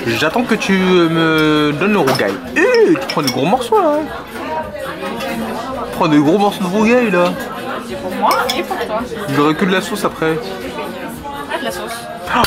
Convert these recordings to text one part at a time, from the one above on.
J'attends que tu me donnes le rougail. Tu prends des gros morceaux là. Tu prends des gros morceaux de rougail là. C'est pour moi et pour toi. J'aurais que de la sauce après. Ah, de la sauce. Ah.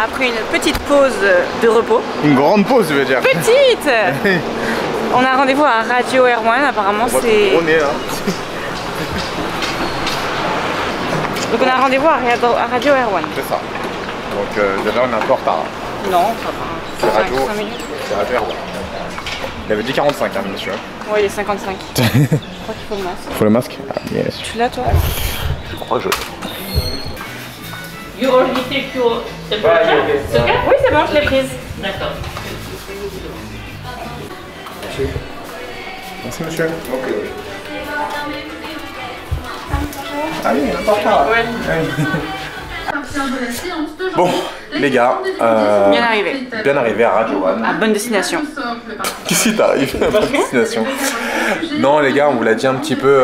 Après une petite pause de repos. Une grande pause, je veux dire. Petite. On a rendez-vous à Radio Erwan, apparemment c'est... Donc on a rendez-vous à Radio Erwan. C'est ça. Donc déjà on est un peu en retard. Non, ça va. C'est Radio. 5 minutes. C'est Radio Erwan. Il avait dit 45 hein, monsieur. Ouais, il est 55. Je crois qu'il faut le masque. Faut le masque? Ah, yes. Tu l'as toi? Je crois que je... You already take your temperature? C'est ok? Oui, c'est bon, je l'ai prise. D'accord. Merci monsieur. Ok. Ah oui, n'importe quoi. Ouais. Bon, les gars, Bien arrivé. Bien arrivé à Radio One. À bonne destination. Qu'est-ce qui t'arrive à bonne destination? Non les gars, on vous l'a dit un petit peu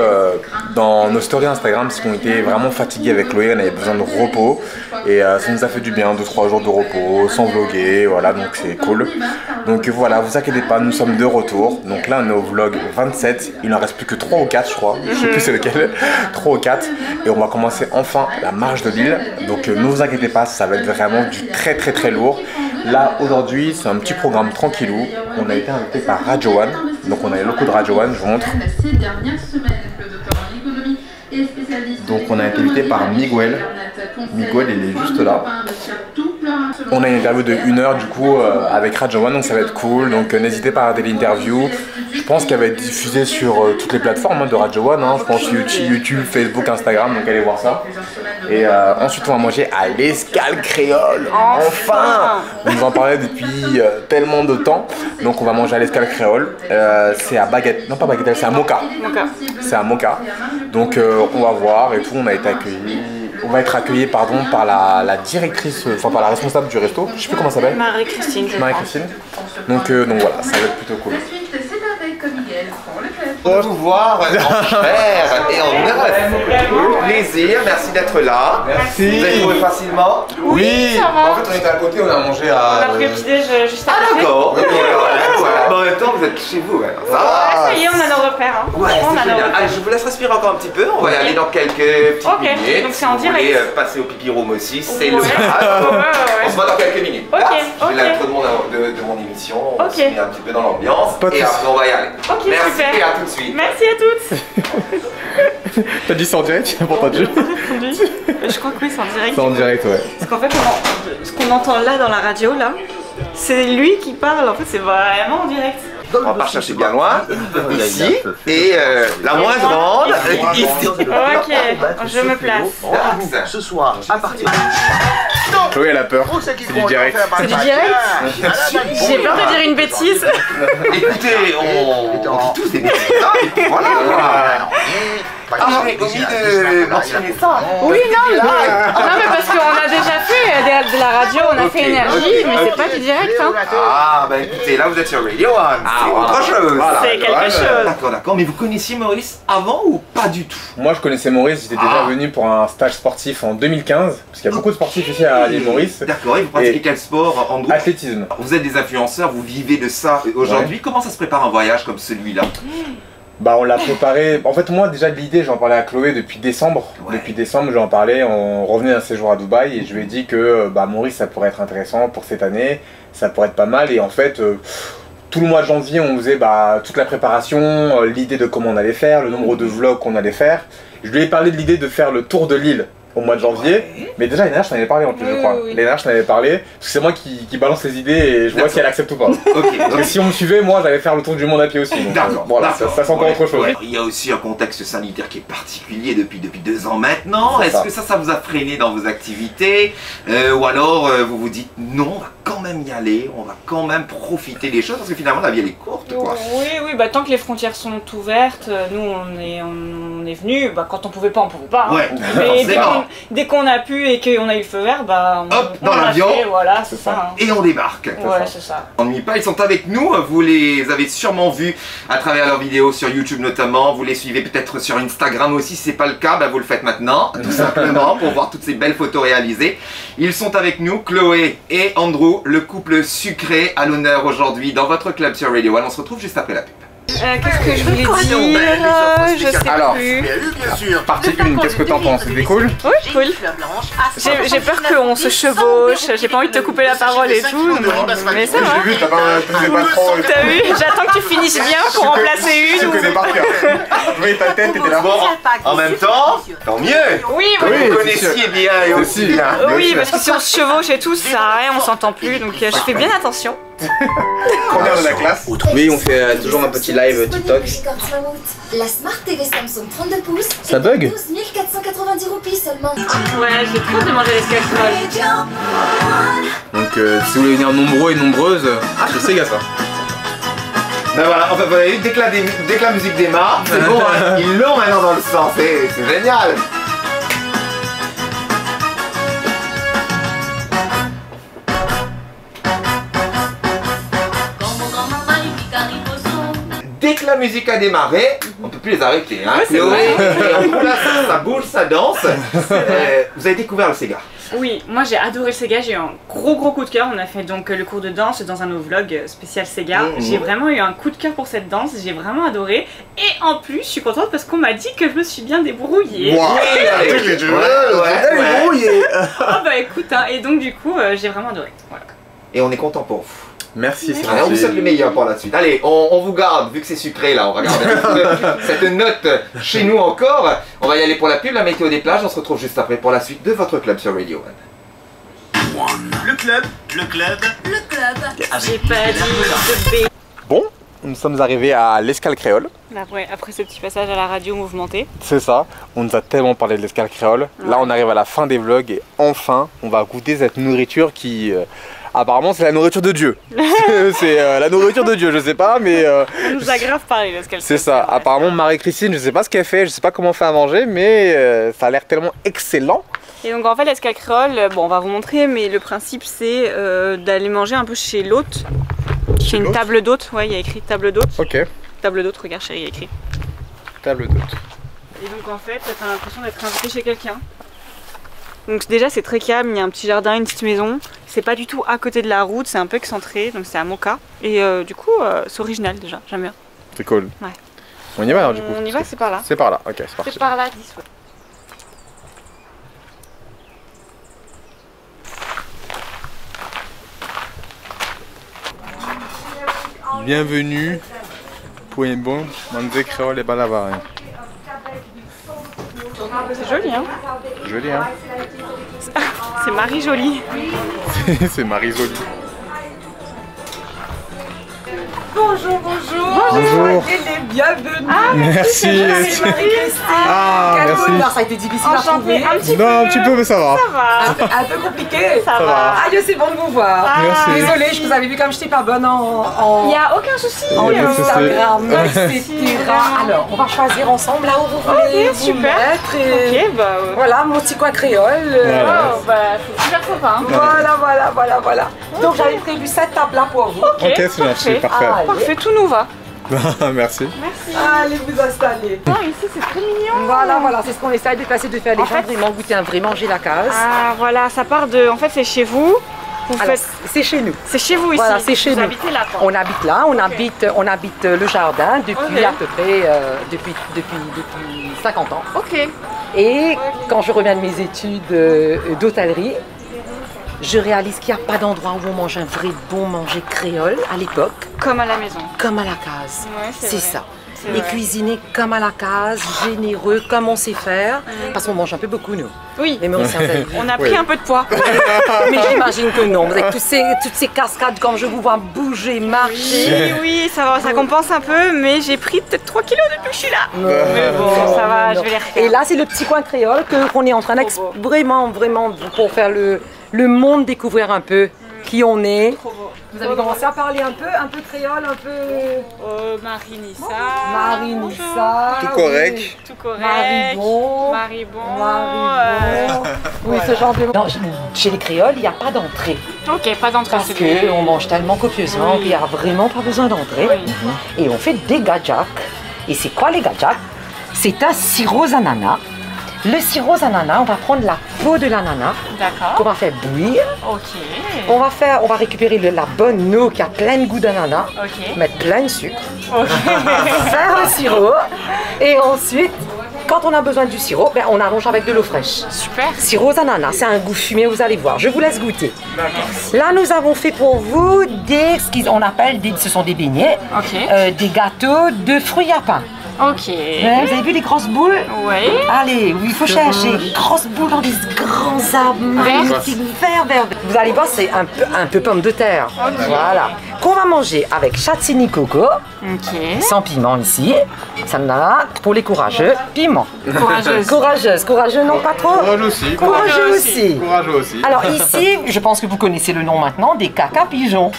dans nos stories Instagram, parce qu'on était vraiment fatigués avec Chloé, on avait besoin de repos. Et ça nous a fait du bien, 2-3 jours de repos, sans vlogger, voilà, donc c'est cool. Donc voilà, vous inquiétez pas, nous sommes de retour. Donc là on est au vlog 27, il n'en reste plus que 3 ou 4 je crois, je sais plus c'est lequel, 3 ou 4. Et on va commencer enfin la marche de l'île. Donc ne vous inquiétez pas, ça va être vraiment du très lourd. Là aujourd'hui c'est un petit programme tranquillou. On a été invité par Radio One. Donc on a les locaux de Radio One, je vous montre. Donc on a été invité par Miguel. Miguel il est juste là. On a une interview de 1 heure du coup avec Radio One, donc ça va être cool. Donc n'hésitez pas à regarder l'interview. Je pense qu'elle va être diffusée sur toutes les plateformes de Radio One. Je pense YouTube, Facebook, Instagram, donc allez voir ça. Et ensuite on va manger à l'Escale Créole. Enfin! On nous en parlait depuis tellement de temps. Donc on va manger à l'Escale Créole. C'est à Baguette, non pas Baguette, c'est à Moka. C'est à Moka. Donc on va voir et tout, on a été accueillis. On va être accueillis par la directrice, enfin par la responsable du resto. Je sais plus comment ça s'appelle. Marie-Christine. Marie-Christine. Donc voilà, ça va être plutôt cool. Pour vous voir en chair et en œuf. Plaisir, merci d'être là. Merci. Vous avez trouvé facilement? Oui, ça va. En fait on était à côté, on a mangé à... On a pris le petit-déj juste à Ah côté. d'accord. Mais en même temps vous êtes chez vous. Ça va. Ouais, ça y est, on a nos repères. Hein. Ouais, On a c'est nos génial. repères. Allez, je vous laisse respirer encore un petit peu. On va y aller dans quelques petites minutes. Donc c'est en Si vous voulez direct. passer au pipi room aussi, c'est le Ouais. cas. On se voit dans quelques minutes. Ok, Je vais ok. l'intro de mon émission. On Ok. se met un petit peu dans l'ambiance. Pas de Et soucis. après on va y aller. Ok, Merci super. et à tout de suite. Merci à toutes. T'as dit c'est en direct, tu n'as pas entendu? Je crois que oui, c'est en direct. C'est en direct, ouais. Parce qu'en fait, ce qu'on entend là dans la radio, là, c'est lui qui parle. En fait, c'est vraiment en direct. On va pas chercher bien loin. Ici. Et la moins grande. Ici. Ok, je me place. Ce soir, à partir de... Chloé elle a peur, C'est c'est du direct. C'est du direct. J'ai peur de dire une bêtise. Écoutez, on dit tous des bêtises. Voilà. Ah, j'ai omis de mentionner ça. Oui, non, mais parce qu'on a déjà fait de la radio, on a fait énergie, mais c'est pas du direct. Hein. Ah, bah écoutez, là vous êtes sur Radio One. C'est autre chose. C'est quelque chose. D'accord, d'accord. Mais vous connaissiez Maurice avant ou pas du tout? Moi je connaissais Maurice, j'étais déjà venu pour un stage sportif en 2015, parce qu'il y a beaucoup de sportifs ici à l'île Maurice. D'accord, et vous pratiquez Et- quel sport en groupe? Athlétisme. Vous êtes des influenceurs, vous vivez de ça aujourd'hui. Comment ça se prépare un voyage comme celui-là? Bah on l'a préparé, en fait moi déjà de l'idée j'en parlais à Chloé depuis décembre. Ouais. Depuis décembre j'en parlais, on revenait d'un séjour à Dubaï et je lui ai dit que bah Maurice ça pourrait être intéressant pour cette année, ça pourrait être pas mal et en fait tout le mois de janvier on faisait bah, toute la préparation, l'idée de comment on allait faire, le nombre de vlogs qu'on allait faire. Je lui ai parlé de l'idée de faire le tour de l'île au mois de janvier. Mais déjà, l'année dernière, je t'en avais parlé en plus, je crois. L'année dernière, je t'en avais parlé. Parce que c'est moi qui balance les idées et je vois si elle accepte ou pas. Parce que si on me suivait, moi, j'allais faire le tour du monde à pied aussi. D'accord. Voilà, ça c'est encore autre chose. Il y a aussi un contexte sanitaire qui est particulier depuis 2 ans maintenant. Est-ce que ça vous a freiné dans vos activités ou alors vous vous dites non, on va quand même y aller, on va quand même profiter des choses parce que finalement la vie elle est courte quoi. Oui, bah tant que les frontières sont ouvertes, nous on est venus, bah quand on pouvait pas, on pouvait pas. Hein. Ouais, mais dès qu'on a pu et qu'on a eu le feu vert, bah hop, dans l'avion, voilà, c'est ça. Hein. Et on débarque. Ouais, c'est ça. On n'oublie pas, ils sont avec nous, vous les avez sûrement vus à travers leurs vidéos sur YouTube notamment, vous les suivez peut-être sur Instagram aussi, si c'est pas le cas, bah vous le faites maintenant, tout simplement, pour voir toutes ces belles photos réalisées. Ils sont avec nous, Chloé et Andrew, le couple sucré à l'honneur aujourd'hui dans votre club sur Radio One. On se retrouve juste après la pub. Qu'est-ce que je voulais dire? Je sais Alors, plus. partie 1, qu'est-ce que t'en penses? C'était cool? Oui, cool. J'ai peur qu'on se chevauche, j'ai pas envie de te couper la parole et tout, mais ça va. J'ai vu, t'as pas trop... T'as vu? J'attends que tu finisses bien pour en placer une. Je connais par cœur. Je voyais ta tête, t'étais là. En même temps, tant mieux. Oui, Vous connaissiez bien et aussi bien. Oui, parce que si on se chevauche et tout, ça sert à rien, on s'entend plus, donc je fais bien attention. Première de la classe. Oui, on fait toujours un petit live TikTok. La Smart TV Samsung 32 pouces. Ça bug? 12 490 roupies seulement. Ouais, j'ai trop demandé les scalpels. Donc si vous voulez venir nombreux et nombreuses, c'est Sega ça. Ben voilà, enfin vous avez vu, dès que la musique démarre, c'est bon, hein, ils l'ont maintenant dans le sang, c'est génial. Dès que la musique a démarré, on peut plus les arrêter. Hein. Ça bouge, ça danse. Vous avez découvert le Sega? Oui, moi j'ai adoré le Sega, j'ai eu un gros coup de cœur. On a fait donc le cours de danse dans un de nos vlogs spécial Sega. J'ai vraiment eu un coup de cœur pour cette danse, j'ai vraiment adoré. Et en plus, je suis contente parce qu'on m'a dit que je me suis bien débrouillée. Wow. Ah bah écoute, hein, et donc du coup, j'ai vraiment adoré. Voilà. Et on est content pour vous. Merci, c'est On vous souhaite le meilleur pour la suite. Allez, on vous garde, vu que c'est sucré là, on va garder cette note chez nous encore. On va y aller pour la pub, la météo des plages. On se retrouve juste après pour la suite de votre club sur Radio One. Le club. J'ai pas dit de B. Bon, nous sommes arrivés à l'Escale Créole. Après ce petit passage à la radio mouvementée. C'est ça, on nous a tellement parlé de l'Escale Créole. Là on arrive à la fin des vlogs et enfin on va goûter cette nourriture qui... apparemment c'est la nourriture de Dieu. C'est la nourriture de Dieu, je sais pas mais... On nous a grave parlé de ce qu'elle fait. C'est ça, apparemment Marie-Christine, je sais pas ce qu'elle fait, je sais pas comment on fait à manger mais ça a l'air tellement excellent. Et donc en fait l'escale créole, bon on va vous montrer mais le principe c'est d'aller manger un peu chez l'hôte. Chez une table d'hôte, ouais il y a écrit table d'hôte. Ok. Table d'hôte, regarde chérie, il y a écrit. Table d'hôte. Et donc en fait t'as l'impression d'être invité chez quelqu'un. Donc déjà c'est très calme, il y a un petit jardin, une petite maison. C'est pas du tout à côté de la route, c'est un peu excentré, donc c'est à Moka. Et du coup c'est original déjà, j'aime bien. C'est cool. Ouais. On y va alors du coup? On y va, c'est par là. C'est par là, ok, c'est parti. C'est par là, 10 ouais. Bienvenue pour un bon manger créole et balavarin. C'est joli hein. Joli hein. C'est Marie Jolie. C'est Marie Jolie. Bonjour. Bonjour. Bienvenue. Merci. Ah, Quel merci. bonheur, ça a été difficile à trouver. Non, un petit peu mais ça va. Ça va. Un peu compliqué. Ça va. Aïe, c'est bon de vous voir. Merci. Désolée, je vous avais vu comme j'étais pas bonne Il en n'y a aucun souci. Instagram, etc. Vraiment. Alors, on va choisir ensemble là où vous voulez vous super. mettre. Et Ok, bah voilà, mon petit coin créole. Voilà. oh, bah c'est super sympa. Hein. Voilà. Donc j'avais prévu cette table là pour vous. Ok, c'est gentil, parfait. Allez. Parfait, tout nous va. Merci. Allez vous installer. Non, ici c'est très mignon. Voilà, c'est ce qu'on essaye de passer, de faire les En gens fait- vraiment goûter un vrai manger la case. Ah voilà, ça part de. En fait, c'est chez vous. Vous Alors, faites. c'est chez nous. C'est chez vous ici. Voilà, c'est chez vous nous. habitez là, quoi. On habite là, on habite le jardin depuis Ok. à peu près depuis 50 ans. Ok. Et quand je reviens de mes études d'hôtellerie, je réalise qu'il n'y a pas d'endroit où on mange un vrai bon manger créole à l'époque, Comme à la maison. comme à la case. Ouais, C'est vrai. ça. et cuisiner comme à la case, généreux, comme on sait faire. Parce qu'on mange un peu beaucoup, nous. Oui. Les Mauriciens, vous avez vu. On a pris un peu de poids. Mais j'imagine que non. Avec toutes ces cascades, comme je vous vois bouger, marcher. Oui, ça compense un peu, mais j'ai pris peut-être 3 kilos depuis que je suis là. Mais bon, ça va, je vais les refaire. Et là, c'est le petit coin créole qu'on est en train vraiment pour faire le monde découvrir un peu qui on est. Vous avez commencé à parler un peu créole, un peu... Marinissa. Tout correct. Oui. Tout correct. Maribon. Oui, ce genre de... Non, chez les créoles, il n'y a pas d'entrée. Ok, pas d'entrée. Parce qu'on mange tellement copieusement qu'il n'y a vraiment pas besoin d'entrée. Oui. Et on fait des gadjaks. Et c'est quoi les gadjaks? C'est un sirop ananas. Le sirop ananas, on va prendre la peau de l'ananas qu'on va faire bouillir. Ok. On va récupérer la bonne eau qui a plein de goût d'ananas, mettre plein de sucre, faire le sirop et ensuite, quand on a besoin du sirop, on arrange avec de l'eau fraîche. Super. Sirop ananas, c'est un goût fumé, vous allez voir. Je vous laisse goûter. Là, nous avons fait pour vous ce sont des beignets, des gâteaux de fruits à pain. Ok. Vous avez vu les grosses boules? Oui. Allez, il faut chercher. Grosses boules dans des grands arbres magnifiques, verts. Vous allez voir, c'est un peu pomme de terre. Voilà. Qu'on va manger avec châtigny coco. Ok. Sans piment ici. Ça en a pour les courageux. Piment. Courageux, non pas trop. Courageux aussi. Alors ici, je pense que vous connaissez le nom maintenant, des caca pigeons.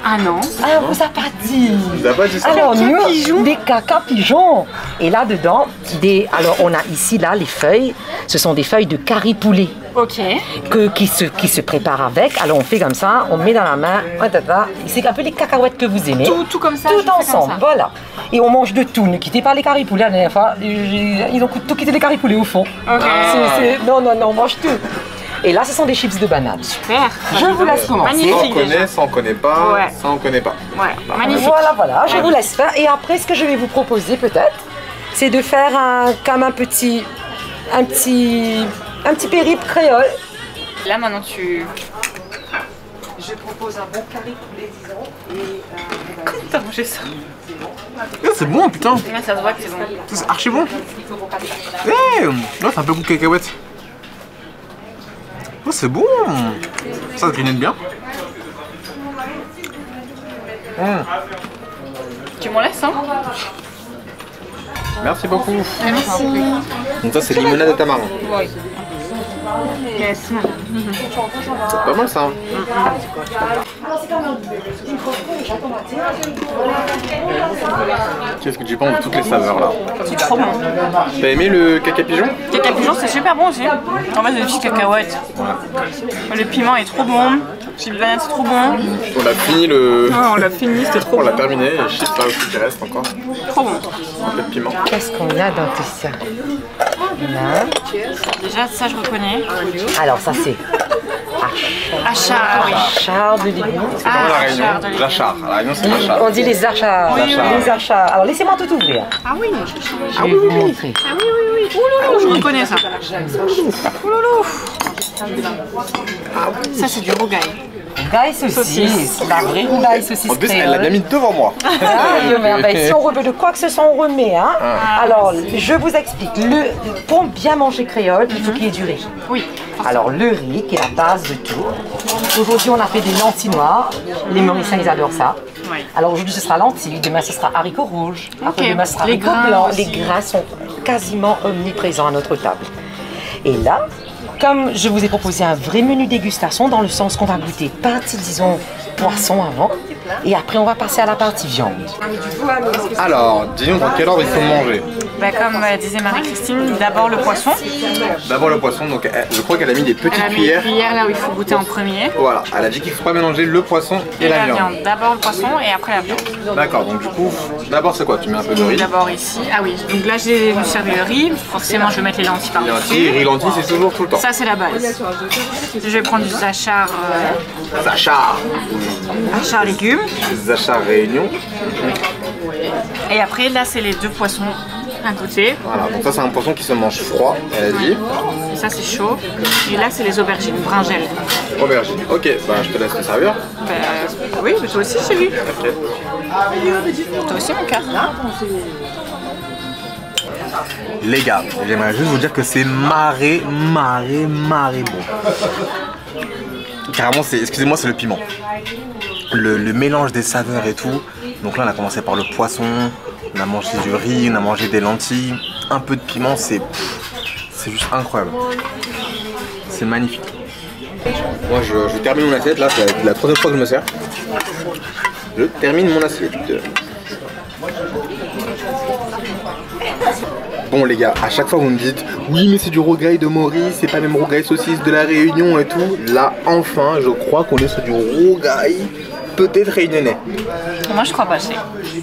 Ah non. Ah, on vous a pas dit. Vous avez pas dit ça. Alors nous, des caca pigeons. Et là dedans, alors on a ici là les feuilles. Ce sont des feuilles de curry poulet. Ok. Qui se préparent avec. Alors on fait comme ça, on met dans la main. C'est un peu les cacahuètes que vous aimez. Tout comme ça. Tout ensemble, voilà. Et on mange de tout. Ne quittez pas les curry poulets la dernière fois. Ils ont tout quitté les curry poulets au fond. Ok. Non, on mange tout. Et là, ce sont des chips de banane. Super. Je vous laisse commencer. Magnifique. Ça on connaît pas. Ouais. Ça on connaît pas. Ouais, magnifique. Voilà, je vous laisse faire. Et après, ce que je vais vous proposer peut-être, c'est de faire comme un petit périple créole. Là maintenant Je propose un bon curry poulet, disons. T'as mangé ça? C'est bon, putain. Là, ça se voit que c'est bon. C'est archi bon. C'est un peu goût cacahuète. Oh, c'est bon. Ça se grignote bien. Tu m'en laisses, hein? Merci beaucoup. Merci. Donc ça c'est limonade de tamarin. Oui. Yes. C'est pas mal ça. Qu'est-ce que tu penses de toutes les saveurs là? C'est trop bon. T'as aimé le caca pigeon? Caca pigeon, c'est super bon aussi. En fait, c'est des petites cacahuètes. Le piment est trop bon. Chips de banane, c'est trop bon. On l'a fini le... On l'a fini, c'était trop On bon. l'a terminé, et chips là aussi qui reste encore. Trop bon. Un peu de piment. Qu'est-ce qu'on a dans tout ça? Là. Déjà, ça, je reconnais. Alors, ça, c'est Achard, oui. achard de légumes. C'est comme la Réunion, l'achar. À la Réunion c'est l'achar. On dit les achats. Les achats. Alors, laissez-moi tout ouvrir. Ah oui. Je vais vous montrer. Ah oui. Ouloulou, je reconnais ça. Ouloulou. Ça, c'est du rougail. Rougail saucisse. La vraie rougail saucisse. En plus elle l'a bien mis devant moi. Si on remet de quoi que ce soit, on remet. Hein. Alors, je vous explique. Pour bien manger créole, il faut qu'il y ait du riz. Oui. Alors, le riz, qui est la base de tout. Aujourd'hui, on a fait des lentilles noires. Les Mauriciens, ils adorent ça. Oui. Alors, aujourd'hui, ce sera lentilles. Demain, ce sera haricots rouges. Après, demain, ce sera Les haricots grains blancs. aussi. Les grains sont quasiment omniprésents à notre table. Et là, comme je vous ai proposé un vrai menu dégustation, dans le sens qu'on va goûter partie, disons, poisson avant, et après on va passer à la partie viande. Alors, dis-nous dans quel ordre il faut manger. Bah, comme disait Marie-Christine, d'abord le poisson. D'abord le poisson, donc je crois qu'elle a mis des petites Elle a mis cuillères. une cuillère là où il faut goûter en premier. Voilà, elle a dit qu'il ne faut pas mélanger le poisson et la viande. D'abord le poisson et après la viande. D'accord, donc du coup, d'abord c'est quoi? Tu mets un peu de riz. D'abord ici. Ah oui, donc là j'ai servi le riz. Forcément, je vais mettre les lentilles Lentilles, par-dessus. riz, lentilles, c'est toujours tout le temps. Ça, c'est la base. Je vais prendre du zachar, Zachar. zachar légumes. Zachar Réunion. Et après, là, c'est les deux poissons Un côté. Voilà, donc ça c'est un poisson qui se mange froid, elle a dit. Et ça c'est chaud. Et là c'est les aubergines, brinjelles. Aubergine. Ok, bah je te laisse me servir. Oui, mais toi aussi chérie. Ok. Toi aussi mon cœur. Les gars, j'aimerais juste vous dire que c'est marré bon. Carrément, excusez-moi, c'est le piment. Le mélange des saveurs et tout. Donc là, on a commencé par le poisson, on a mangé du riz, on a mangé des lentilles. Un peu de piment, c'est juste incroyable. C'est magnifique. Moi, je termine mon assiette. Là, c'est la troisième fois que je me sers. Je termine mon assiette. Bon les gars, à chaque fois vous me dites oui mais c'est du rogaille de Maurice, c'est pas le même rogaille saucisse de la Réunion et tout. Là enfin je crois qu'on est sur du rogaille peut-être réunionnais. Moi je crois pas, je sais.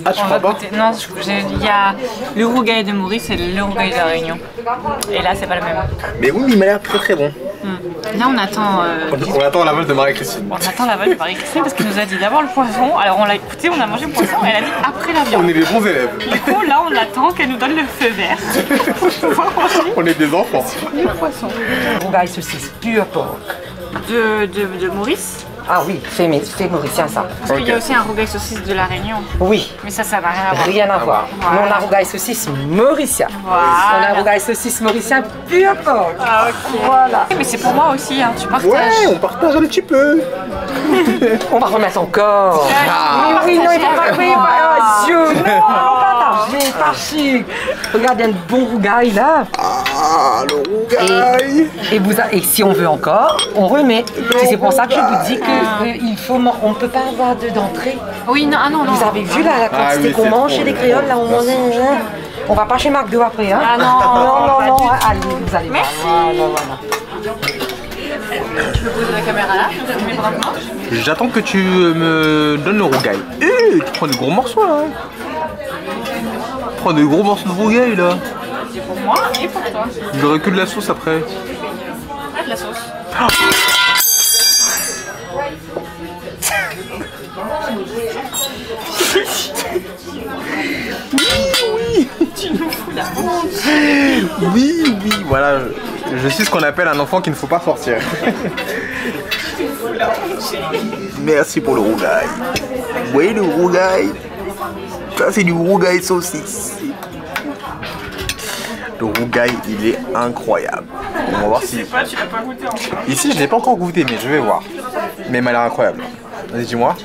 Ah tu crois pas? Non, il y a le rougail de Maurice et le rougail de la Réunion. Et là c'est pas le même. Mais oui, il m'a l'air très bon. Là on attend... On attend la vol de Marie-Christine. On attend la vol de Marie-Christine parce qu'elle nous a dit d'abord le poisson. Alors on l'a écouté, on a mangé le poisson et elle a dit après la viande. On est des bons élèves. Du coup là on attend qu'elle nous donne le feu vert. On est des enfants. Le poisson. Rougail saucisse, pur porc. De Maurice. Ah oui, fait mauricien ça. Parce qu'il y a aussi un rougail saucisse de la Réunion. Oui. Mais ça n'a rien à voir. Rien à voir. Voilà. Nous on a rougail saucisse mauricien. Voilà. On a rougail saucisse mauricien pur porc. Ah ok. Voilà. Mais c'est pour moi aussi, hein. Tu partages. Ouais, on partage un petit peu. On va remettre encore. Ah. Oui, non, il faut pas. Oui, non, partager, pas chic. Regarde, il y a un bon rougail là. Ah, le rougail. Et si on veut encore, on remet. C'est pour ça que je vous dis qu'on ne peut pas avoir d'entrée. Oui, non, ah non, non. Vous avez vu la quantité oui, qu'on c'est mange trop chez les bien. créoles là, on va pas chez McDo après, hein. Ah non, non, allez, vous allez voir. Merci. Voilà. Je peux poser la caméra là, je vais mes bras blancs. J'attends que tu me donnes le rougail. Tu prends des gros morceaux là. Tu prends des gros morceaux de rougail là. C'est pour moi et pour toi. J'aurais que de la sauce après. Ah, de la sauce. Tu nous fous la honte. Oui, voilà. Je suis ce qu'on appelle un enfant qu'il ne faut pas sortir. Merci pour le rougail. Oui, le rougail. Ça, c'est du rougail saucisse. Le rougail, il est incroyable. On va voir si... Tu l'as pas goûté encore. Ici, je ne l'ai pas encore goûté, mais je vais voir. Mais il m'a l'air incroyable. Vas-y, dis-moi.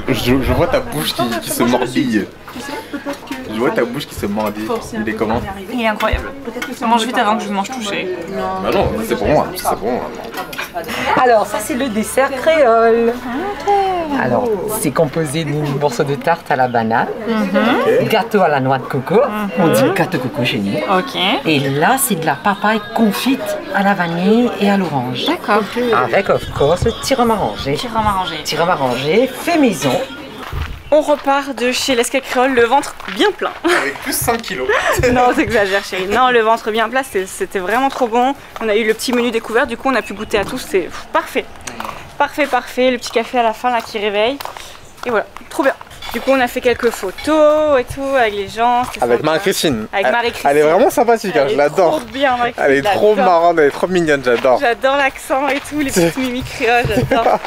Je vois ta bouche qui se mordille. Je vois ta bouche qui se mordille. Il est comment? Il est incroyable. Je mange vite avant que je mange touché. Bah non, c'est pour moi. C'est pour moi. Alors, ça c'est le dessert créole. Alors, c'est composé d'une morceau de tarte à la banane, gâteau à la noix de coco, on dit gâteau coco chez nous. Ok. Et là, c'est de la papaye confite à la vanille et à l'orange. D'accord. Avec, of course, le tirama rangé. Tirama rangé, fait maison. On repart de chez l'Escale Créole, le ventre bien plein. Avec plus 5 kilos. Non, t'exagères chérie. Non, le ventre bien plein, c'était vraiment trop bon. On a eu le petit menu découvert, du coup on a pu goûter à tout, c'est parfait. Parfait. Le petit café à la fin là qui réveille. Et voilà, trop bien. Du coup on a fait quelques photos et tout avec les gens. Avec Marie-Christine. Avec Marie-Christine. Elle est vraiment sympathique, hein, je l'adore. Bien, Elle est trop marrante, elle est trop mignonne, j'adore. J'adore l'accent et tout, les petites mimiques créoles, j'adore.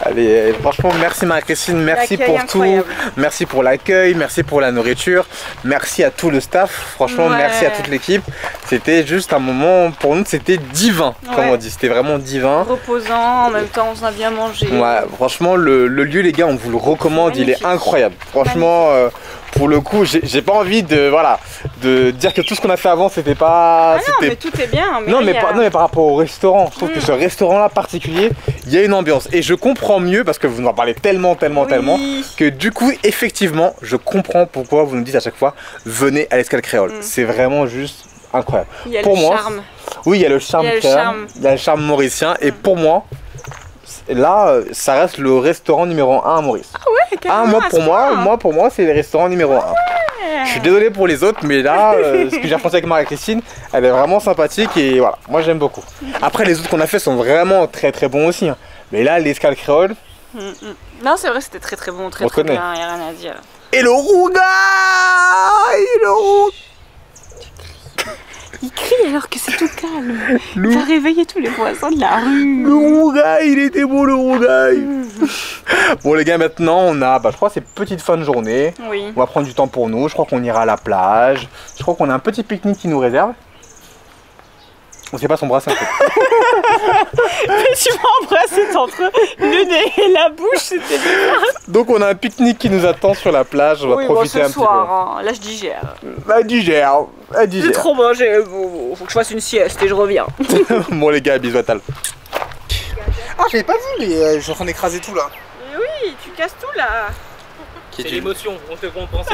Allez, franchement, merci Marie-Christine, merci pour incroyable. tout. Merci pour l'accueil, merci pour la nourriture, merci à tout le staff, franchement, merci à toute l'équipe. C'était juste un moment, pour nous, c'était divin, comme on dit, c'était vraiment divin. Reposant, en même temps, on a bien mangé. Ouais, franchement, le lieu, les gars, on vous le recommande, il est incroyable. Franchement, pour le coup, j'ai pas envie de dire que tout ce qu'on a fait avant, c'était pas... Ah non, mais tout est bien. Mais non, mais par rapport au restaurant, je trouve que ce restaurant-là particulier, il y a une ambiance. Et je comprends mieux, parce que vous nous en parlez tellement, que du coup, effectivement, je comprends pourquoi vous nous dites à chaque fois, venez à l'Escale Créole. C'est vraiment juste incroyable. Il y a pour le moi, charme. Oui, il y a le charme créole, il y a le charme mauricien. Et pour moi, là, ça reste le restaurant numéro 1 à Maurice. Ah ouais, carrément. Pour moi, c'est le restaurant numéro 1. Je suis désolé pour les autres, mais là, ce que j'ai ressenti avec Marie-Christine, elle est vraiment sympathique et voilà, moi j'aime beaucoup. Après, les autres qu'on a fait sont vraiment très bons aussi. Hein. Mais là, l'Escale Créole, Non, c'est vrai, c'était très très bon, très très bien, y a rien à dire. Et le rougail, Il crie alors que c'est tout calme. Il va réveiller tous les voisins de la rue. Le rougail, il était beau le rougail. Bon les gars, maintenant on a, je crois c'est petite fin de journée. Oui. On va prendre du temps pour nous, je crois qu'on ira à la plage. Je crois qu'on a un petit pique-nique qui nous réserve. On sait pas s'embrasser en fait. Mais tu m'as embrassé entre le nez et la bouche, c'était bizarre. Donc on a un pique-nique qui nous attend sur la plage, on va profiter un petit soir, hein, là je digère. Elle digère. J'ai trop mangé, faut que je fasse une sieste et je reviens. Bon les gars, bisous à Tal. Ah j'avais pas vu les... je suis en train d'écraser tout là. Mais oui, tu casses tout là. C'est l'émotion, on te compense.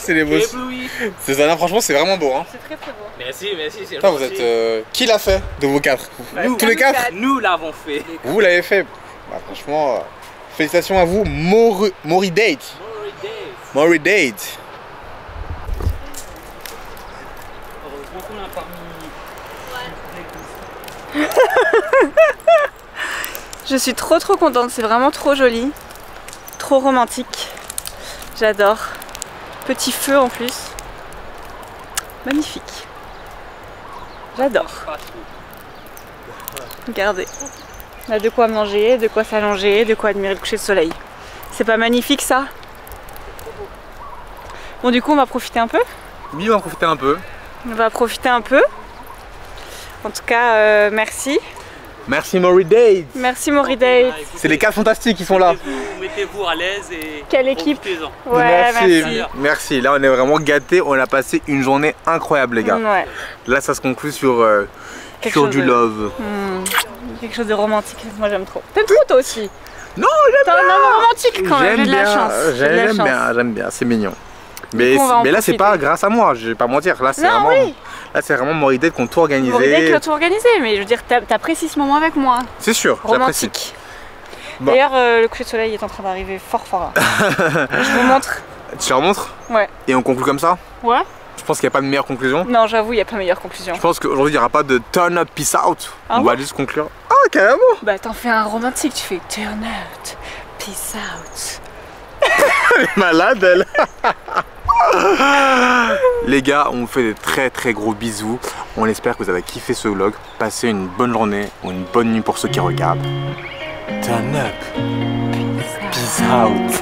C'est l'émotion. C'est ça, franchement c'est vraiment beau hein. C'est très très beau. Merci, merci. Putain, vous êtes... Qui l'a fait de vous quatre? Nous, tous les quatre? Nous l'avons fait. Vous l'avez fait. Franchement, félicitations à vous, Maury Date. Maury Date. Heureusement qu'on a parmi... Je suis trop contente, c'est vraiment trop joli. Trop romantique. J'adore. Petit feu en plus. Magnifique. J'adore. Regardez. On a de quoi manger, de quoi s'allonger, de quoi admirer le coucher de soleil. C'est pas magnifique ça? Bon du coup on va profiter un peu. Oui, on va profiter un peu. On va profiter un peu. En tout cas, merci. Merci Maury Date. Merci Maury Date. C'est les 4 fantastiques qui sont là. Mettez-vous à l'aise et... Quelle équipe. Ouais, merci. Merci. Là on est vraiment gâtés. On a passé une journée incroyable les gars. Ouais. Là ça se conclut sur du love. Quelque chose de romantique. Moi j'aime trop. T'aimes trop toi aussi? Non, j'aime bien. T'as un homme romantique quand même. J'ai de la chance. J'aime bien. C'est mignon. Mais là c'est pas grâce à moi. Je vais pas mentir. Là c'est vraiment... Oui. Là c'est vraiment Maury Date qui ont tout organisé. Maury Date qui a tout organisé, mais je veux dire, t'apprécies ce moment avec moi. C'est sûr, romantique. Bon. D'ailleurs, le coucher de soleil est en train d'arriver fort là. Je vous montre. Tu leur montres? Ouais. Et on conclut comme ça? Ouais. Je pense qu'il n'y a pas de meilleure conclusion. Non, j'avoue, il n'y a pas meilleure conclusion. Je pense qu'aujourd'hui il n'y aura pas de turn up, peace out. Ah on va juste conclure. Ah, carrément. Bah t'en fais un romantique, tu fais turn out, peace out. Elle est malade elle. Les gars, on vous fait des très gros bisous. On espère que vous avez kiffé ce vlog. Passez une bonne journée ou une bonne nuit pour ceux qui regardent. Turn up, peace out.